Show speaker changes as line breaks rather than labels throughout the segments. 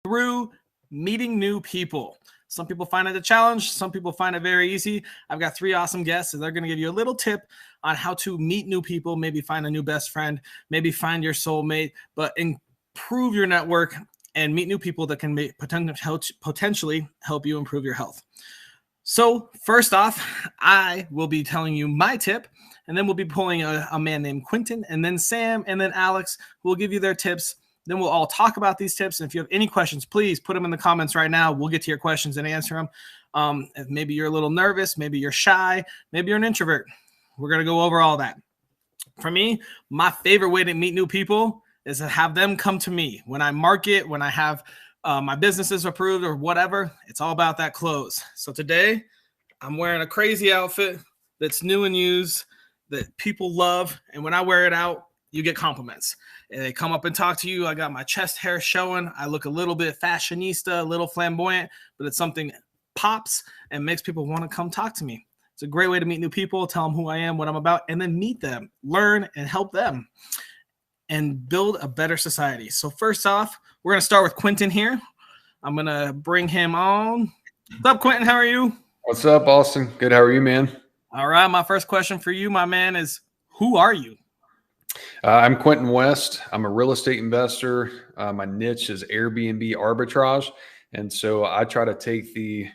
through meeting new people. Some people find it a challenge. Some people find it very easy. I've got 3 awesome guests, and they're going to give you a little tip on how to meet new people, maybe find a new best friend, maybe find your soulmate, but improve your network and meet new people that can potentially help you improve your health. So first off, I will be telling you my tip, and then we'll be pulling a man named Quentin, and then Sam, and then Alex will give you their tips. Then we'll all talk about these tips. And if you have any questions, please put them in the comments right now. We'll get to your questions and answer them. If maybe you're a little nervous, maybe you're shy, maybe you're an introvert. We're going to go over all that. For me, my favorite way to meet new people is to have them come to me. When I market, when I have my businesses approved or whatever, it's all about that close. So today I'm wearing a crazy outfit that's new and used that people love. And when I wear it out, you get compliments. And they come up and talk to you. I got my chest hair showing. I look a little bit fashionista, a little flamboyant, but it's something that pops and makes people want to come talk to me. It's a great way to meet new people, tell them who I am, what I'm about, and then meet them, learn, and help them, and build a better society. So first off, we're going to start with Quentin here. I'm going to bring him on. What's up, Quentin? How are you?
What's up, Austin? Good. How are you, man?
All right. My first question for you, my man, is who are you?
I'm Quentin West. I'm a real estate investor. My niche is Airbnb arbitrage. And so I try to take the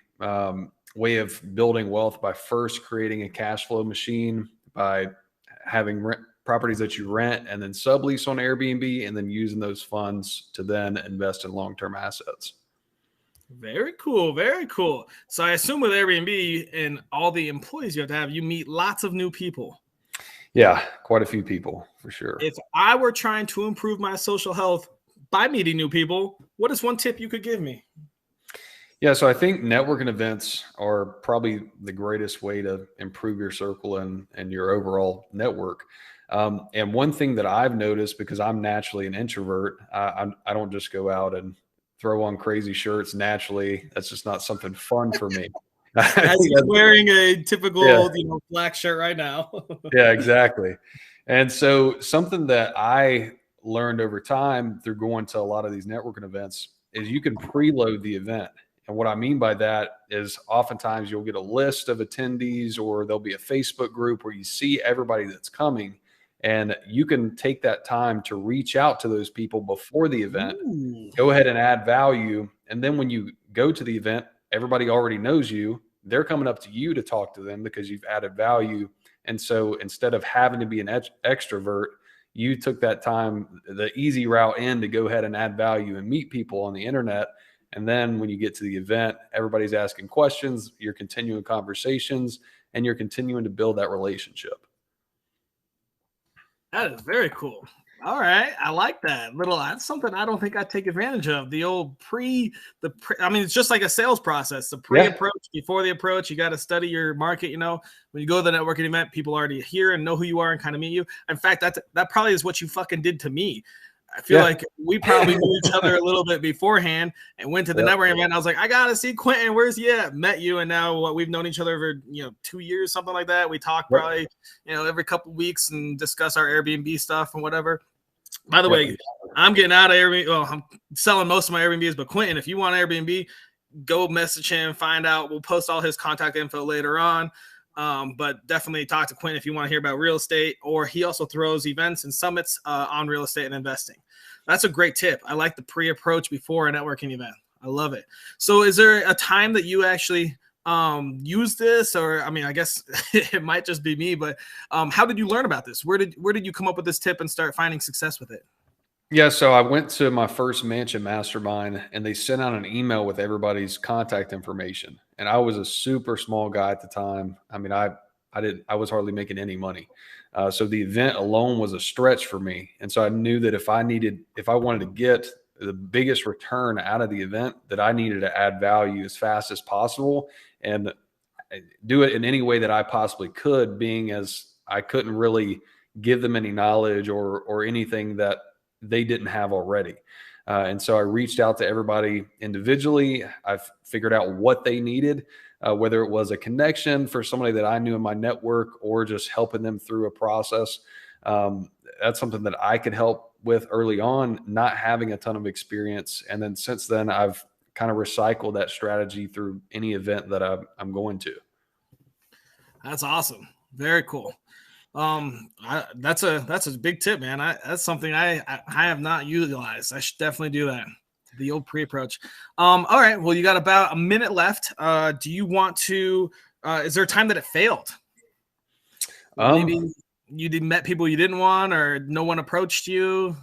way of building wealth by first creating a cash flow machine by having properties that you rent and then sublease on Airbnb, and then using those funds to then invest in long-term assets.
Very cool. Very cool. So I assume with Airbnb and all the employees you have, you meet lots of new people.
Yeah, quite a few people for sure.
If I were trying to improve my social health by meeting new people, what is one tip you could give me?
Yeah, so I think networking events are probably the greatest way to improve your circle and your overall network. And one thing that I've noticed, because I'm naturally an introvert, I don't just go out and throw on crazy shirts naturally. That's just not something fun for me.
As he's wearing a typical, black shirt right now.
Yeah, exactly. And so something that I learned over time through going to a lot of these networking events is you can preload the event. And what I mean by that is oftentimes you'll get a list of attendees, or there'll be a Facebook group where you see everybody that's coming, and you can take that time to reach out to those people before the event. Ooh. Go ahead and add value. And then when you go to the event, everybody already knows you. They're coming up to you to talk to them because you've added value. And so instead of having to be an extrovert, you took that time, the easy route in, to go ahead and add value and meet people on the internet. And then when you get to the event, everybody's asking questions, you're continuing conversations, and you're continuing to build that relationship.
That is very cool. All right. I like that. That's something I don't think I take advantage of. The old it's just like a sales process. The pre-approach, before the approach, you got to study your market. When you go to the networking event, people already hear and know who you are and kind of meet you. In fact, that probably is what you fucking did to me. I feel like we probably knew each other a little bit beforehand and went to the networking event. I was like, I got to see Quentin. Where's he at? Met you. And now we've known each other for, 2 years, something like that. We talk probably, every couple of weeks and discuss our Airbnb stuff and whatever. By the way, I'm getting out of Airbnb. Well, I'm selling most of my Airbnbs, but Quentin, if you want Airbnb, go message him, find out. We'll post all his contact info later on. But definitely talk to Quentin if you want to hear about real estate, or he also throws events and summits on real estate and investing. That's a great tip. I like the pre-approach before a networking event. I love it. So is there a time that you actually use this? Or, I guess it might just be me, but how did you learn about this? Where did you come up with this tip and start finding success with it?
Yeah, so I went to my first mansion mastermind, and they sent out an email with everybody's contact information. And I was a super small guy at the time. I was hardly making any money. So the event alone was a stretch for me. And so I knew that if I wanted to get the biggest return out of the event, that I needed to add value as fast as possible and do it in any way that I possibly could, being as I couldn't really give them any knowledge or anything that they didn't have already. And so I reached out to everybody individually. I figured out what they needed, whether it was a connection for somebody that I knew in my network or just helping them through a process. That's something that I could help with early on, not having a ton of experience. And then since then, I've kind of recycled that strategy through any event that I'm going to.
That's awesome. Very cool. That's a big tip, man. That's something I have not utilized. I should definitely do that. The old pre-approach. All right. Well, you got about a minute left. Do you want to? Is there a time that it failed? Maybe you met people you didn't want, or no one approached you.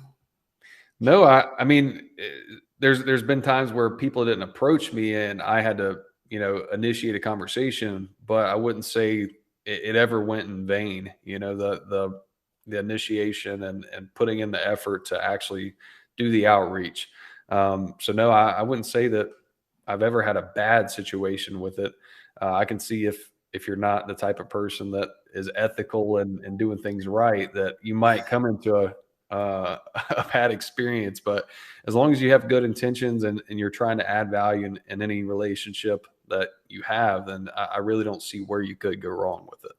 No, I mean, there's been times where people didn't approach me, and I had to, initiate a conversation. But I wouldn't say it ever went in vain. The initiation and putting in the effort to actually do the outreach. So no, I wouldn't say that I've ever had a bad situation with it. I can see if you're not the type of person that is ethical and doing things right, that you might come into a bad experience. But as long as you have good intentions and you're trying to add value in any relationship that you have, then I really don't see where you could go wrong with it.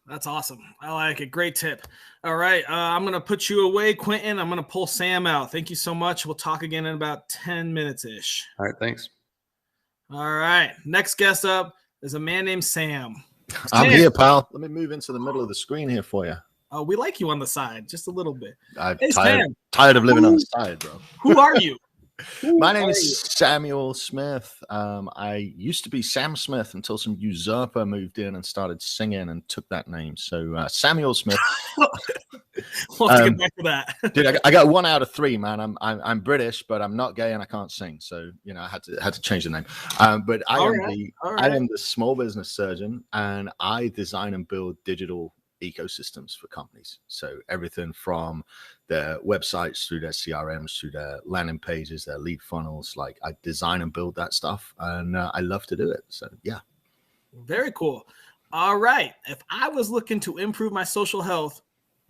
That's awesome. I like it. Great tip. All right. I'm going to put you away, Quentin. I'm going to pull Sam out. Thank you so much. We'll talk again in about 10 minutes-ish.
All right. Thanks.
All right. Next guest up is a man named Sam.
I'm here, pal. Let me move into the middle of the screen here for you.
Oh, we like you on the side, just a little bit.
I'm tired of living on the side, bro.
Who are you?
My name is Samuel Smith. I used to be Sam Smith until some usurper moved in and started singing and took that name. So Samuel Smith.
We'll have to get back to that.
Dude, I got 1 out of 3, man. I'm British, but I'm not gay and I can't sing. So I had to change the name. But I am the small business surgeon, and I design and build digital ecosystems for companies. So everything from their websites through their CRMs, through their landing pages, their lead funnels. Like, I design and build that stuff, and I love to do it. So yeah.
Very cool. All right. If I was looking to improve my social health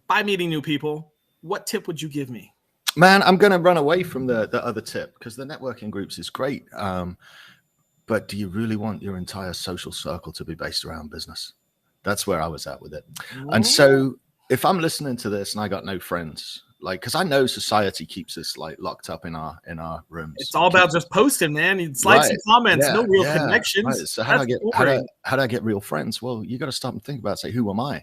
by meeting new people, what tip would you give me?
Man, I'm going to run away from the other tip, because the networking groups is great. But do you really want your entire social circle to be based around business? That's where I was at with it. And so if I'm listening to this and I got no friends, like, because I know society keeps us like locked up in our rooms.
It's all about just posting, man. It's likes and comments, no real connections.
Right. So how do I get real friends? Well, you got to stop and think about, say, who am I?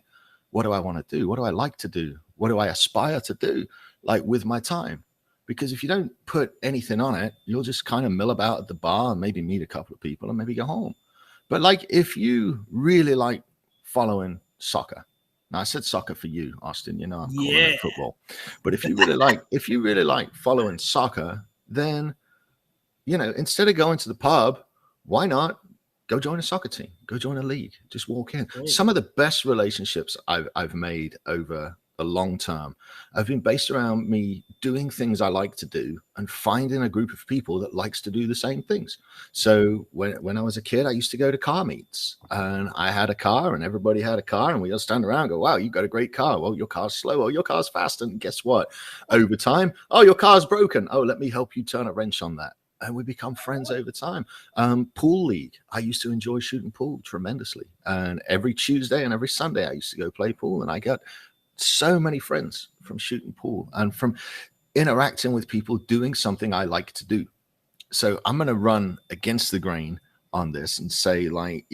What do I want to do? What do I like to do? What do I aspire to do, like, with my time? Because if you don't put anything on it, you'll just kind of mill about at the bar and maybe meet a couple of people and maybe go home. But like, if you really like following soccer. Now, I said soccer for you, Austin. I'm calling it football. But if you really like following soccer, then instead of going to the pub, why not go join a soccer team? Go join a league. Just walk in. Great. Some of the best relationships I've made over a long term have been based around me doing things I like to do and finding a group of people that likes to do the same things. So when I was a kid, I used to go to car meets, and I had a car and everybody had a car, and we all stand around and go, wow, you got a great car. Well, your car's slow. Oh, your car's fast. And guess what? Over time, oh, your car's broken. Oh, let me help you turn a wrench on that. And we become friends over time. Pool league. I used to enjoy shooting pool tremendously. And every Tuesday and every Sunday, I used to go play pool, and I got so many friends from shooting pool and from interacting with people doing something I like to do. So I'm going to run against the grain on this and say, like,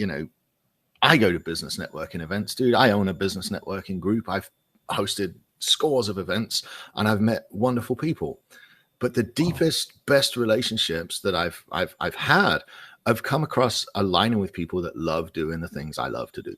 I go to business networking events, dude. I own a business networking group. I've hosted scores of events and I've met wonderful people. But the deepest, best relationships that I've had, I've come across aligning with people that love doing the things I love to do.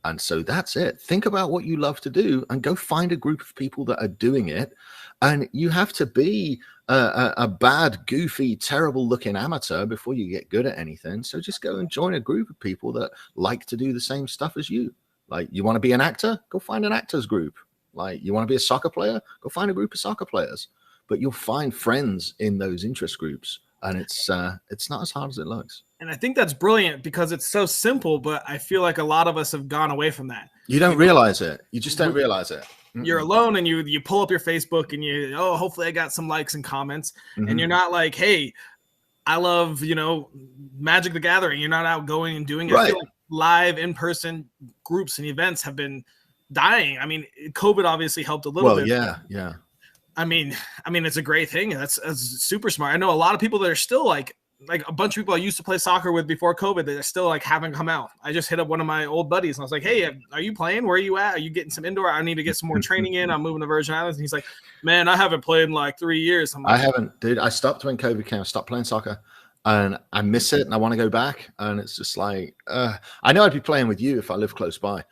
And so that's it. Think about what you love to do and go find a group of people that are doing it. And you have to be a bad, goofy, terrible looking amateur before you get good at anything. So just go and join a group of people that like to do the same stuff as you. Like, you want to be an actor? Go find an actors group. Like, you want to be a soccer player? Go find a group of soccer players. But you'll find friends in those interest groups. And it's not as hard as it looks.
And I think that's brilliant because it's so simple, but I feel like a lot of us have gone away from that.
You don't realize it. You just don't realize it.
You're alone and you pull up your Facebook and hopefully I got some likes and comments. And you're not like, hey, I love, Magic the Gathering. You're not out going and doing it.
Right.
I feel like live in-person groups and events have been dying. I mean, COVID obviously helped a little bit.
Yeah.
I mean, it's a great thing. That's super smart. I know a lot of people that are still like a bunch of people I used to play soccer with before COVID that are still like haven't come out. I just hit up one of my old buddies and I was like, hey, are you playing? Where are you at? Are you getting some indoor? I need to get some more training in. I'm moving to Virgin Islands. And he's like, man, I haven't played in like 3 years. I'm like,
I haven't, dude. I stopped when COVID came. I stopped playing soccer and I miss it and I want to go back. And it's just like, I know I'd be playing with you if I lived close by.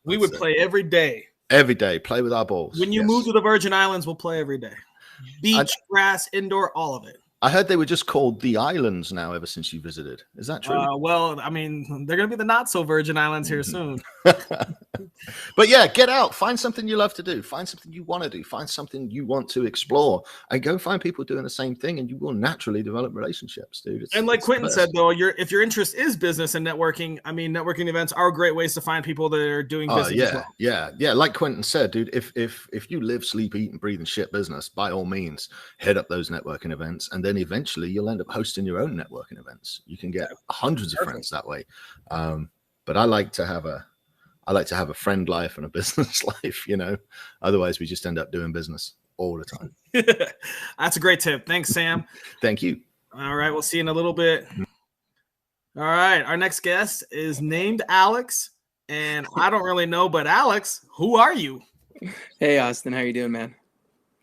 We would play every day.
Every day, play with our balls.
When you move to the Virgin Islands, we'll play every day. Beach, grass, indoor, all of it.
I heard they were just called the Islands now ever since you visited. Is that true?
Well, I mean, they're going to be the not so Virgin Islands here soon.
But yeah, get out. Find something you love to do. Find something you want to do. Find something you want to explore. And go find people doing the same thing and you will naturally develop relationships, dude.
And like Quentin said, though, if your interest is business and networking, I mean, networking events are great ways to find people that are doing business as well.
Yeah. Like Quentin said, dude, if you live, sleep, eat, and breathe and shit business, by all means, head up those networking events. And then eventually you'll end up hosting your own networking events. You can get hundreds of friends that way. But I like to have a friend life and a business life, you know. Otherwise, we just end up doing business all the time.
That's a great tip. Thanks, Sam.
Thank you.
All right, we'll see you in a little bit. All right, our next guest is named Alex, and I don't really know, but Alex, who are you?
Hey, Austin, how you doing, man?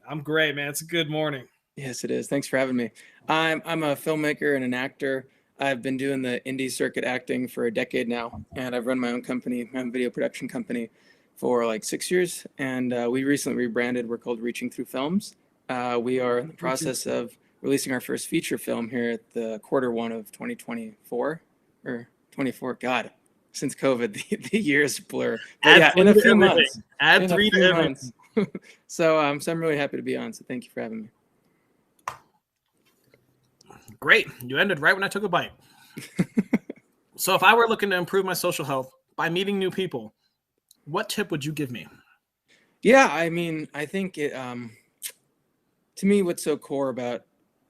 I'm great, man. It's a good morning.
Yes, it is. Thanks for having me. I'm a filmmaker and an actor. I've been doing the indie circuit acting for a decade now, and I've run my own company, my own video production company, for like 6 years. And we recently rebranded. We're called Reaching Through Films. We are in the process of releasing our first feature film here at the Q1 of 2024 or 24. God, since COVID, the years blur. But yeah, in a few months.
Add 3 to everything.
So I'm really happy to be on. So thank you for having me.
Great. You ended right when I took a bite. So if I were looking to improve my social health by meeting new people, what tip would you give me?
Yeah, I mean, I think it, to me, what's so core about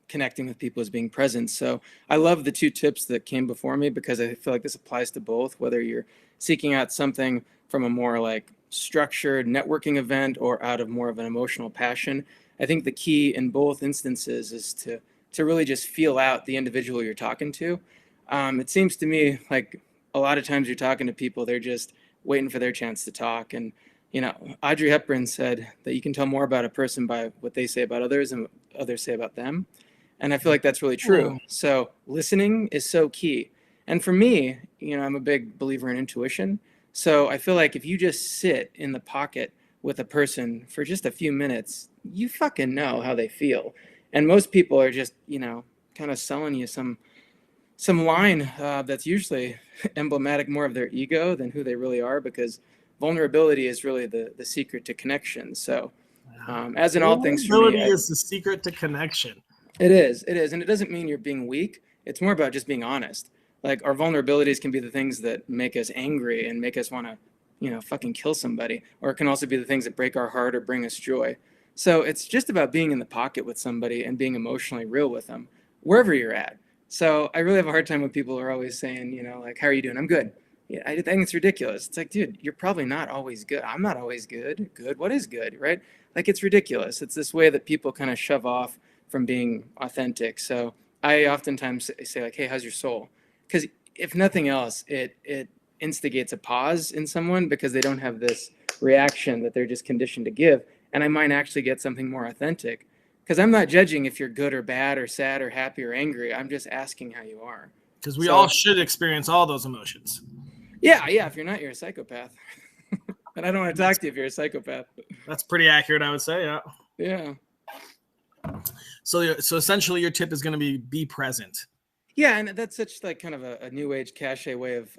connecting with people is being present. So I love the 2 tips that came before me because I feel like this applies to both, whether you're seeking out something from a more like structured networking event or out of more of an emotional passion. I think the key in both instances is to really just feel out the individual you're talking to. It seems to me like a lot of times you're talking to people, they're just waiting for their chance to talk. And, you know, Audrey Hepburn said that you can tell more about a person by what they say about others and what others say about them. And I feel like that's really true. So listening is so key. And for me, you know, I'm a big believer in intuition. So I feel like if you just sit in the pocket with a person for just a few minutes, you fucking know how they feel. And most people are just, you know, kind of selling you some line that's usually emblematic more of their ego than who they really are, because vulnerability is really the secret to connection. So as in all things for me,
vulnerability is the secret to connection.
It is. And it doesn't mean you're being weak. It's more about just being honest. Like our vulnerabilities can be the things that make us angry and make us want to, you know, fucking kill somebody. Or it can also be the things that break our heart or bring us joy. So it's just about being in the pocket with somebody and being emotionally real with them, wherever you're at. So I really have a hard time when people are always saying, you know, like, how are you doing? I'm good. Yeah, I think it's ridiculous. It's like, dude, you're probably not always good. I'm not always good. Good. What is good, right? Like, it's ridiculous. It's this way that people kind of shove off from being authentic. So I oftentimes say like, hey, how's your soul? Because if nothing else, it instigates a pause in someone because they don't have this reaction that they're just conditioned to give. And I might actually get something more authentic, because I'm not judging if you're good or bad or sad or happy or angry. I'm just asking how you are.
Because we all should experience all those emotions.
Yeah. If you're not, you're a psychopath. And I don't want to talk to you if you're a psychopath.
That's pretty accurate, I would say. Yeah.
Yeah.
So essentially your tip is going to be present.
Yeah, and that's such like kind of a new age cliche way of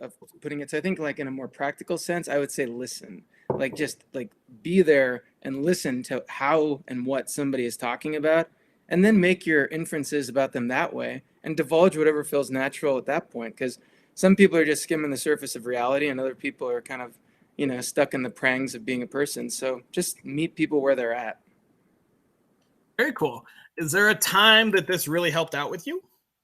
putting it. So I think like in a more practical sense, I would say listen. Like just like be there and listen to how and what somebody is talking about, and then make your inferences about them that way and divulge whatever feels natural at that point. Because some people are just skimming the surface of reality and other people are kind of, you know, stuck in the prangs of being a person. So just meet people where they're at.
Very cool. Is there a time that this really helped out with you,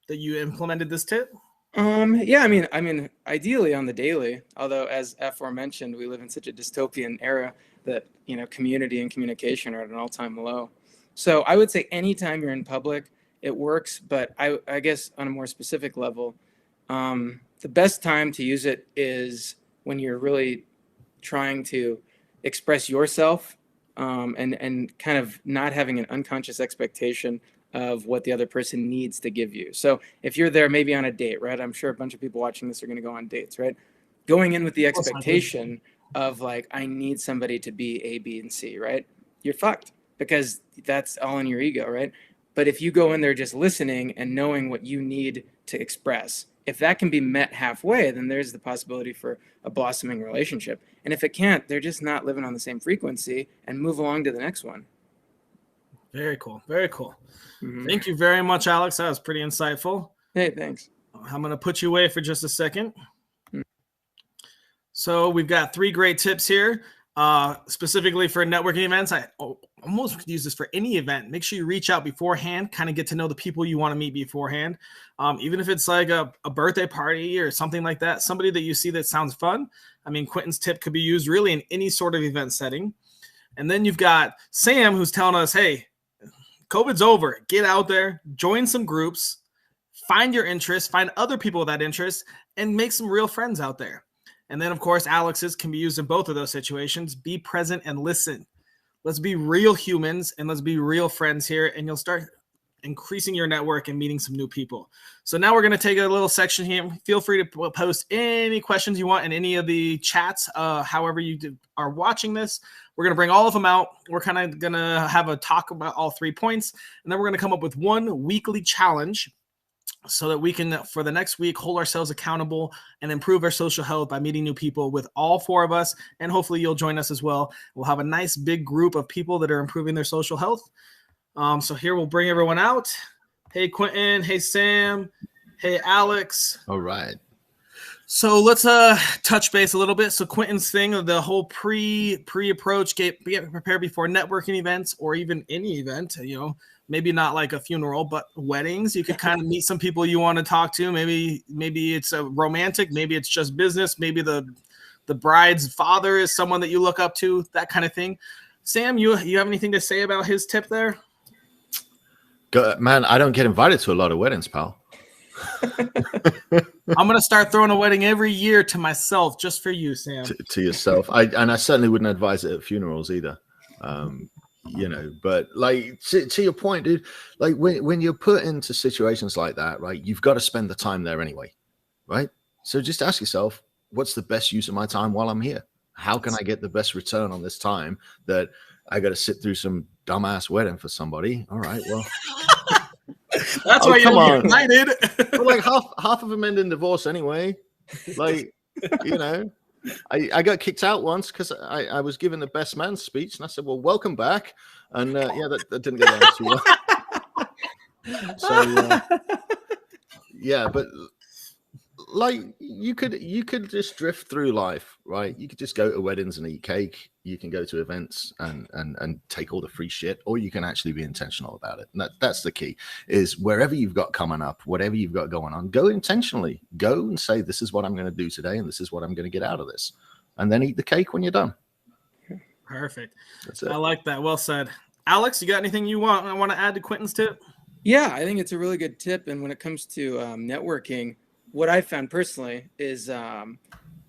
that you implemented this tip?
Yeah, I mean, ideally on the daily, although as aforementioned, we live in such a dystopian era. that, you know, community and communication are at an all-time low. So I would say anytime you're in public, it works. But I guess on a more specific level, the best time to use it is when you're really trying to express yourself, and kind of not having an unconscious expectation of what the other person needs to give you. So if you're there maybe on a date, right? I'm sure a bunch of people watching this are going to go on dates, right? Going in with the expectation of like, I need somebody to be A, B, and C, right? You're fucked, because that's all in your ego, right? But if you go in there just listening and knowing what you need to express, if that can be met halfway, then there's the possibility for a blossoming relationship. And if it can't, they're just not living on the same frequency, and move along to the next one.
Very cool. Very cool.
Mm-hmm.
Thank you very much, Alex. That was pretty insightful.
Hey, thanks.
I'm going to put you away for just a second. So we've got 3 great tips here, specifically for networking events. I almost could use this for any event. Make sure you reach out beforehand, kind of get to know the people you want to meet beforehand. Even if it's like a birthday party or something like that, somebody that you see that sounds fun. I mean, Quentin's tip could be used really in any sort of event setting. And then you've got Sam, who's telling us, hey, COVID's over. Get out there, join some groups, find your interests, find other people with that interest, and make some real friends out there. And then, of course, Alex's can be used in both of those situations. Be present and listen. Let's be real humans and let's be real friends here, and you'll start increasing your network and meeting some new people. So now we're going to take a little section here. Feel free to post any questions you want in any of the chats, however you are watching this. We're going to bring all of them out. We're kind of going to have a talk about all 3 points, and then we're going to come up with one weekly challenge so that we can, for the next week, hold ourselves accountable and improve our social health by meeting new people with all 4 of us. And hopefully you'll join us as well. We'll have a nice big group of people that are improving their social health. So here we'll bring everyone out. Hey, Quentin. Hey, Sam. Hey, Alex.
All right.
So let's touch base a little bit. So Quentin's thing of the whole pre-approach, get prepared before networking events or even any event, you know, maybe not like a funeral, but weddings. You could kind of meet some people you want to talk to. Maybe it's a romantic, maybe it's just business. Maybe the bride's father is someone that you look up to, that kind of thing. Sam, you have anything to say about his tip there?
Man, I don't get invited to a lot of weddings, pal.
I'm going to start throwing a wedding every year to myself just for you, Sam.
To yourself. I certainly wouldn't advise it at funerals either. You know, but like to your point, dude, like when you're put into situations like that, right, you've got to spend the time there anyway, right? So just ask yourself, what's the best use of my time while I'm here? How can I get the best return on this time that I got to sit through some dumbass wedding for somebody? All right, well,
that's why you're excited.
Well, like half of them end in divorce anyway. Like, you know. I got kicked out once because I was given the best man speech, and I said, well, welcome back. And yeah, that didn't go down too well. So yeah, but like you could just drift through life, right? You could just go to weddings and eat cake. You can go to events and take all the free shit, or you can actually be intentional about it. And that's the key, is wherever you've got coming up, whatever you've got going on, go intentionally. Go and say, this is what I'm going to do today, and this is what I'm going to get out of this. And then eat the cake when you're done.
Perfect.
That's it.
I like that. Well said. Alex, you got anything you want to add to Quentin's tip?
Yeah, I think it's a really good tip. And when it comes to networking, what I found personally is,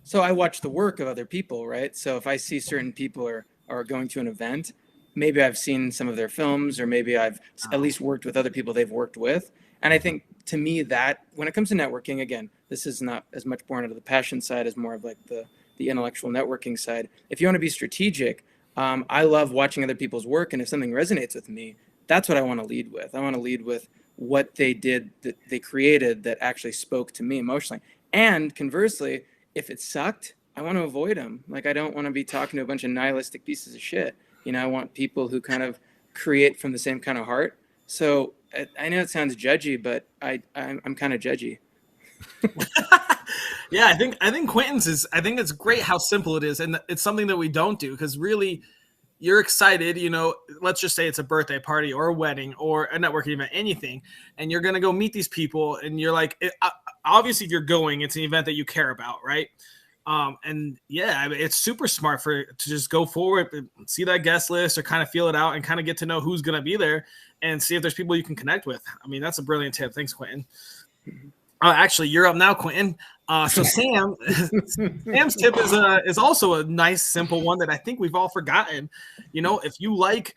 so I watch the work of other people, right? So if I see certain people are going to an event, maybe I've seen some of their films, or maybe I've at least worked with other people they've worked with. And I think to me that when it comes to networking, again, this is not as much born out of the passion side as more of like the intellectual networking side. If you want to be strategic, I love watching other people's work. And if something resonates with me, that's what I want to lead with. I want to lead with what they did, that they created, that actually spoke to me emotionally. And conversely, if it sucked, I want to avoid them. Like, I don't want to be talking to a bunch of nihilistic pieces of shit. You know, I want people who kind of create from the same kind of heart. So I know it sounds judgy, but I'm kind of judgy.
Yeah, I think Quentin's is, I think it's great how simple it is. And it's something that we don't do, because really you're excited, you know, let's just say it's a birthday party or a wedding or a networking event, anything. And you're going to go meet these people, and you're like, obviously if you're going, it's an event that you care about, right? And yeah, I mean, it's super smart to just go forward, see that guest list, or kind of feel it out and kind of get to know who's going to be there and see if there's people you can connect with. I mean, that's a brilliant tip. Thanks, Quentin. Actually, you're up now, Quentin. So Sam's tip is also a nice, simple one that I think we've all forgotten. You know, if you like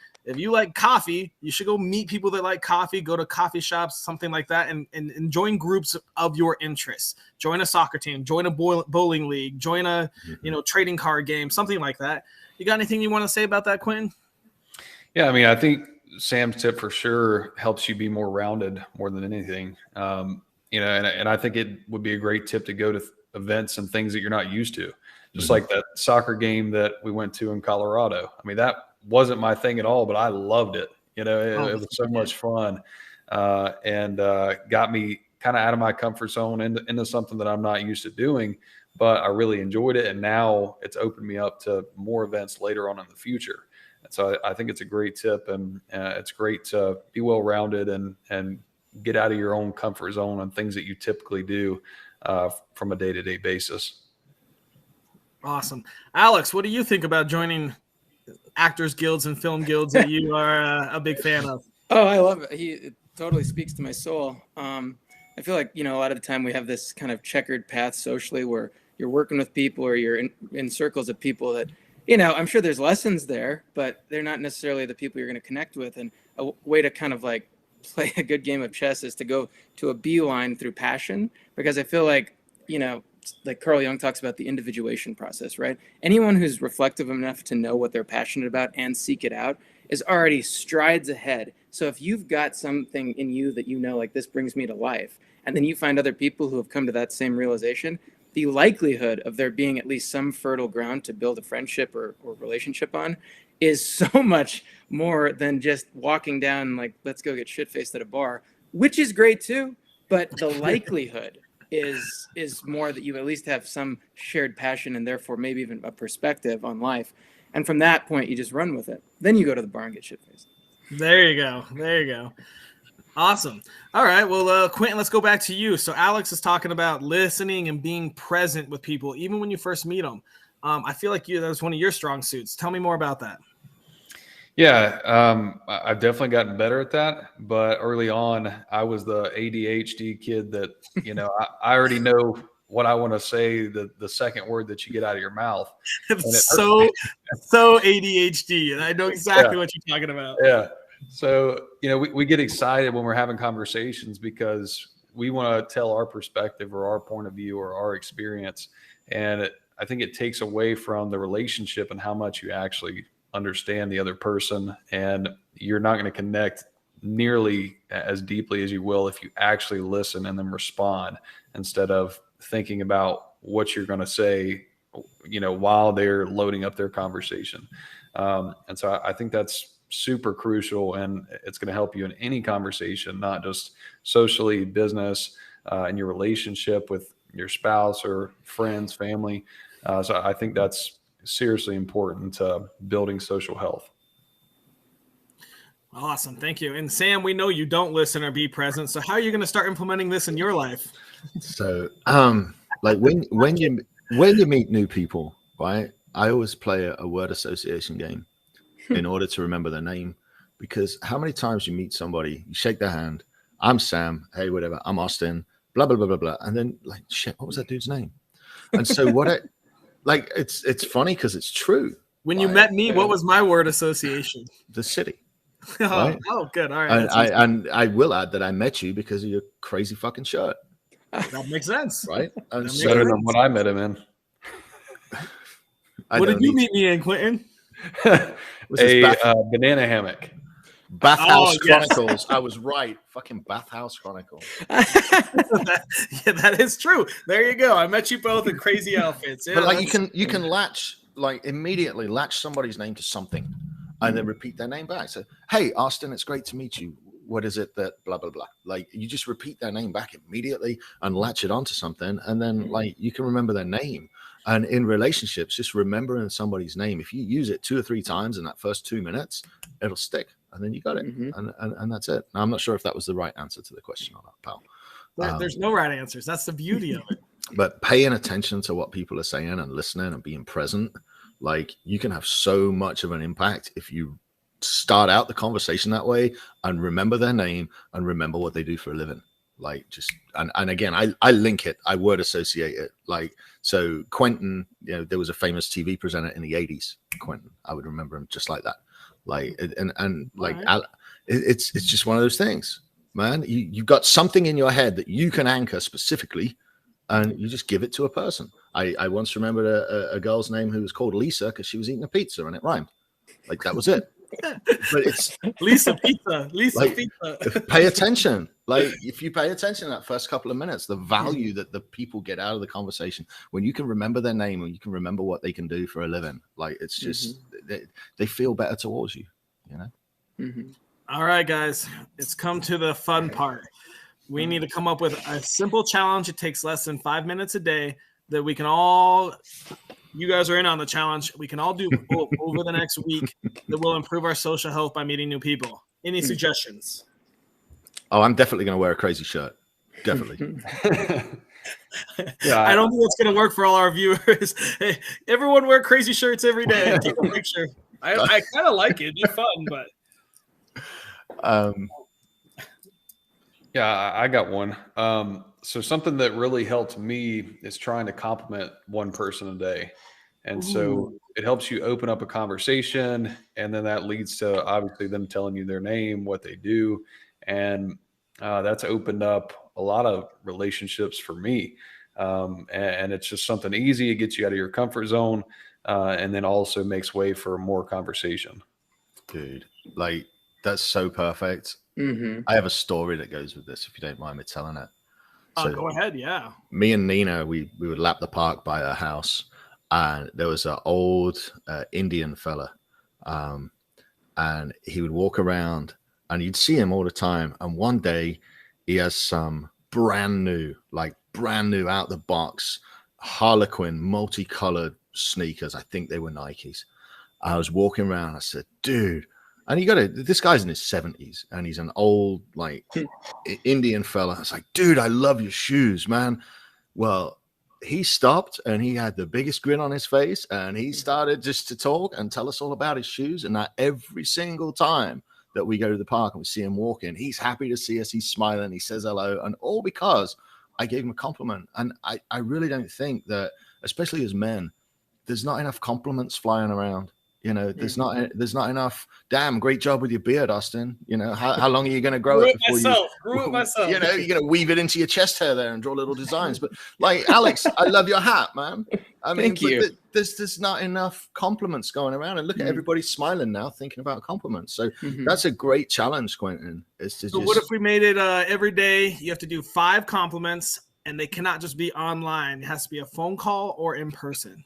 coffee, you should go meet people that like coffee, go to coffee shops, something like that, and join groups of your interests. Join a soccer team, join a bowling league, join a trading card game, something like that. You got anything you want to say about that, Quentin?
Yeah, I mean, I think Sam's tip for sure helps you be more rounded more than anything. And I think it would be a great tip to go to events and things that you're not used to. Just like that soccer game that we went to in Colorado. I mean, that wasn't my thing at all, but I loved it. It was so much fun, and got me kind of out of my comfort zone into something that I'm not used to doing, but I really enjoyed it. And now it's opened me up to more events later on in the future. And so I think it's a great tip, and it's great to be well-rounded and get out of your own comfort zone on things that you typically do from a day-to-day basis.
Awesome. Alex, what do you think about joining actors guilds and film guilds that you are a big fan of?
Oh, I love it. It totally speaks to my soul. I feel like, a lot of the time we have this kind of checkered path socially where you're working with people or you're in circles of people that, I'm sure there's lessons there, but they're not necessarily the people you're going to connect with. And a way to kind of like play a good game of chess is to go to a beeline through passion, because I feel like, like Carl Jung talks about the individuation process, right? Anyone who's reflective enough to know what they're passionate about and seek it out is already strides ahead. So if you've got something in you that like this brings me to life, and then you find other people who have come to that same realization, the likelihood of there being at least some fertile ground to build a friendship or relationship on is so much more than just walking down like, let's go get shit-faced at a bar, which is great too. But the likelihood is more that you at least have some shared passion and therefore maybe even a perspective on life. And from that point, you just run with it. Then you go to the bar and get shit-faced.
There you go. Awesome. All right. Well, Quentin, let's go back to you. So Alex is talking about listening and being present with people, even when you first meet them. I feel like that was one of your strong suits. Tell me more about that.
Yeah, I've definitely gotten better at that. But early on, I was the ADHD kid that, I already know what I want to say the second word that you get out of your mouth.
It's so ADHD. And I know exactly what you're talking about.
Yeah. So, we get excited when we're having conversations because we want to tell our perspective or our point of view or our experience. And I think it takes away from the relationship and how much you actually understand the other person. And you're not going to connect nearly as deeply as you will if you actually listen and then respond instead of thinking about what you're going to say, while they're loading up their conversation. And so I think that's super crucial, and it's going to help you in any conversation, not just socially, business, in your relationship with your spouse or friends, family. So I think that's seriously important to building social health.
Awesome. Thank you. And Sam, we know you don't listen or be present. So how are you going to start implementing this in your life?
So, like when you meet new people, right? I always play a word association game in order to remember their name, because how many times you meet somebody, you shake their hand, I'm Sam, hey, whatever, I'm Austin, blah, blah, blah, blah, blah. And then like, shit, what was that dude's name? And so it's funny because it's true.
When you met me, what was my word association?
The city.
Right? Oh, good. All right.
And I will add that I met you because of your crazy fucking shirt.
That makes sense.
Right? And
so, better than what I met him in.
What did you meet me in, Quentin?
A banana hammock.
Bathhouse Chronicles. I was right. Fucking Bathhouse Chronicles.
That is true. There you go. I met you both in crazy outfits. Yeah,
but like you can immediately latch somebody's name to something and then repeat their name back. So, hey, Austin, it's great to meet you. What is it that blah, blah, blah? Like you just repeat their name back immediately and latch it onto something. And then like you can remember their name. And in relationships, just remembering somebody's name, if you use it 2 or 3 times in that first 2 minutes, it'll stick. And then you got it. And that's it. Now, I'm not sure if that was the right answer to the question or not, pal.
There's no right answers. That's the beauty of it.
But paying attention to what people are saying and listening and being present, like you can have so much of an impact if you start out the conversation that way and remember their name and remember what they do for a living. Like just and again, I link it, I word associate it. Like so Quentin, you know, there was a famous TV presenter in the 80s, Quentin. I would remember him just like that. Like and like right. It's just one of those things, man. You've got something in your head that you can anchor specifically, and you just give it to a person. I once remembered a girl's name who was called Lisa because she was eating a pizza and it rhymed. Like that was it. But it's
Lisa Pizza.
Like,
Pizza.
Pay attention. Like if you pay attention that first couple of minutes, the value that the people get out of the conversation, when you can remember their name and you can remember what they can do for a living, like it's just they feel better towards you, you know.
All right, guys, it's come to the fun part. We need to come up with a simple challenge. It takes less than 5 minutes a day that we can all, you guys are in on the challenge. We can all do over the next week that will improve our social health by meeting new people. Any suggestions?
Oh, I'm definitely going to wear a crazy shirt. Definitely.
Yeah, I don't think it's going to work for all our viewers. Hey, everyone wear crazy shirts every day. Take a picture. I kind of like it. It'd be fun, but.
Yeah, I got one. So something that really helped me is trying to compliment one person a day. And so it helps you open up a conversation, and then that leads to obviously them telling you their name, what they do. And that's opened up a lot of relationships for me. And it's just something easy. It gets you out of your comfort zone, and then also makes way for more conversation.
Dude, like that's so perfect. I have a story that goes with this, if you don't mind me telling it.
So go ahead. Yeah.
Me and Nina, we would lap the park by her house, and there was an old Indian fella, and he would walk around, and you'd see him all the time. And one day, he has some brand new out the box Harlequin multicolored sneakers. I think they were Nikes. I was walking around. I said, dude. And this guy's in his 70s and he's an old, like, Indian fella. I was like, dude, I love your shoes, man. Well, he stopped and he had the biggest grin on his face and he started just to talk and tell us all about his shoes. And that every single time that we go to the park and we see him walking, he's happy to see us. He's smiling. He says hello. And all because I gave him a compliment. And I really don't think that, especially as men, there's not enough compliments flying around. You know, there's not enough. Damn, great job with your beard, Austin. You know, how long are you going to grow it before
Grew it myself.
You know, you're going to weave it into your chest hair there and draw little designs. But like, Alex, I love your hat, man. I mean, there's not enough compliments going around. And look at everybody smiling now, thinking about compliments. So that's a great challenge, Quentin.
What if we made it every day? You have to do 5 compliments, and they cannot just be online. It has to be a phone call or in person.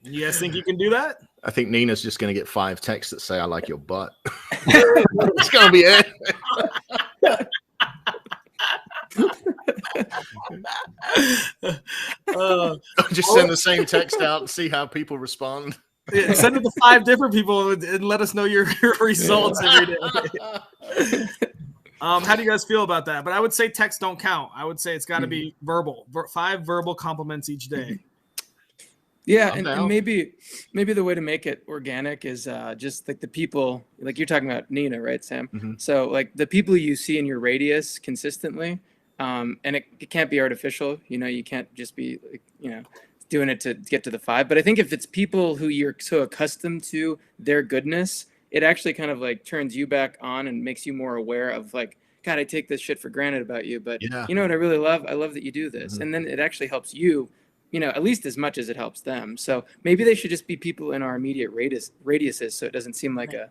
You guys think you can do that?
I think Nina's just going to get 5 texts that say, I like your butt. It's going to be it. Just send the same text out and see how people respond.
Yeah, send it to 5 different people and let us know your results every day. How do you guys feel about that? But I would say texts don't count. I would say it's got to be verbal. 5 verbal compliments each day.
Yeah, and maybe the way to make it organic is just like the people, like you're talking about Nina, right, Sam? So like the people you see in your radius consistently, and it can't be artificial. You know, you can't just be, you know, doing it to get to the 5. But I think if it's people who you're so accustomed to their goodness, it actually kind of like turns you back on and makes you more aware of like, God, I take this shit for granted about you. But you know what I really love? I love that you do this. And then it actually helps you, you know, at least as much as it helps them. So maybe they should just be people in our immediate radiuses, so it doesn't seem like a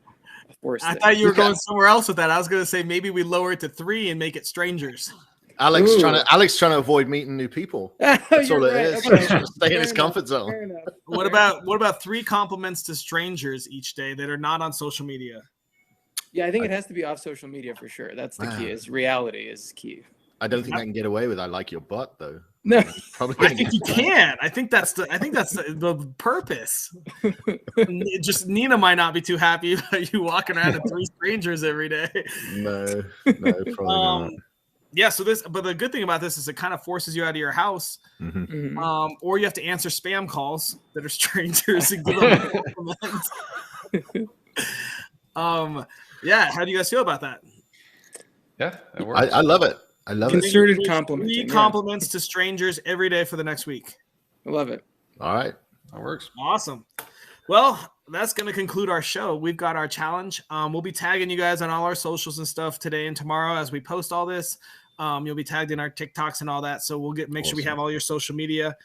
force.
I thought you were going somewhere else with that. I was going to say maybe we lower it to 3 and make it strangers.
Alex trying to avoid meeting new people. That's all it is. Okay. He's trying to stay in his comfort zone.
What about 3 compliments to strangers each day that are not on social media?
Yeah, I think it has to be off social media for sure. That's the key. Is reality is key.
I don't think I can get away with I like your butt though.
No,
I think you can. I think that's the purpose. Just Nina might not be too happy about you walking around with 3 strangers every day.
No, probably not.
Yeah. So but the good thing about this is it kind of forces you out of your house, or you have to answer spam calls that are strangers and give them a compliment. Yeah. How do you guys feel about that?
Yeah, it works.
I love it. I love it.
Concerted complimenting.
3 compliments to strangers every day for the next week.
I love it.
All right.
That works.
Awesome. Well, that's going to conclude our show. We've got our challenge. We'll be tagging you guys on all our socials and stuff today and tomorrow as we post all this. You'll be tagged in our TikToks and all that. So we'll make sure we have all your social media.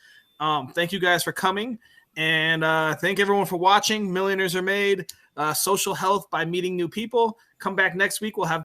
Thank you guys for coming. And thank everyone for watching. Millionaires Are Made, Social Health by Meeting New People. Come back next week. We'll have